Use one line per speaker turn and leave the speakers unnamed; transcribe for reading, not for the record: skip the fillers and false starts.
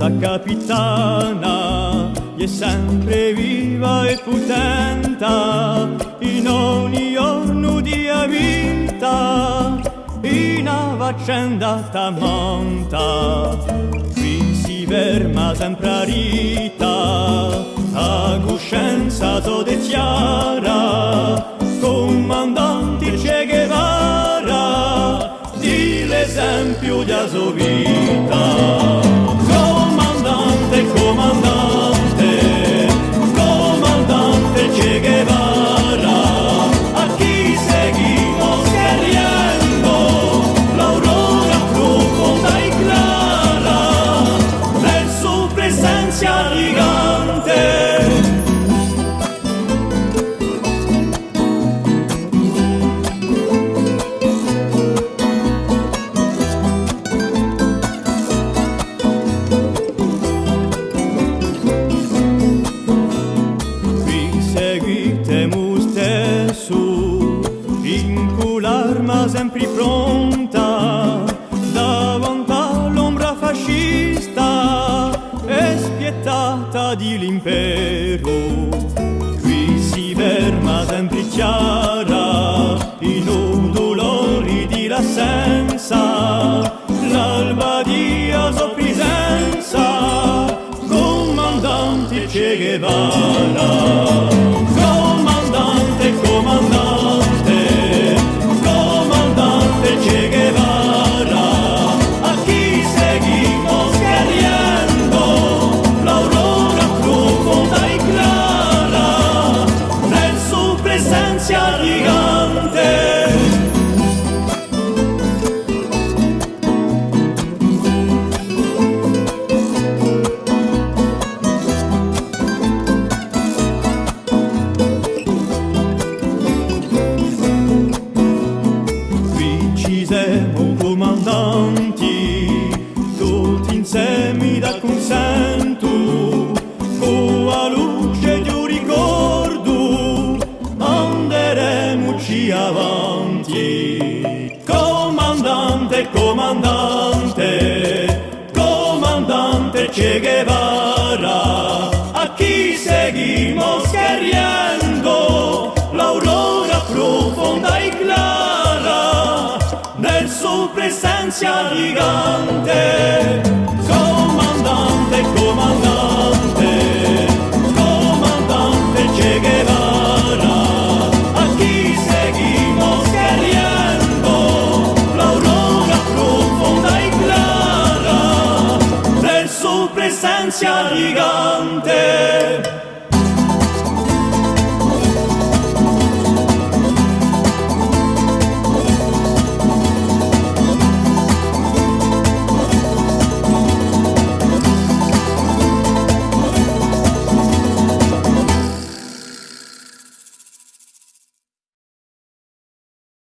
sa capitana è sempre viva e potenta in ogni giorno di vita in una faccenda monta qui si ferma sempre a rita a coscienza de chiara comandante Che Guevara di l'esempio di sua vita. Comandante, comandante, comandante Che Guevara, a chi seguimos queriendo la aurora profonda y clara de su presencia gigante. L'arma sempre pronta davanti all'ombra fascista e spietata di l'impero. Qui si ferma sempre chiara in un dolore di l'assenza l'alba di sua presenza comandante Che Guevara. Comandante, comandante, Che Guevara, a chi seguimos queriendo la aurora profonda y clara de su presencia gigante. Siamo comandanti, tutti insieme da consento, con la luce di un ricordo, anderemoci avanti. Comandante, comandante, comandante Che Guevara, a chi seguimos queriendo la aurora profonda y clara de su presencia gigante. Comandante, comandante, comandante Che Guevara, a chi seguimos queriendo la aurora profonda y clara de su presencia gigante.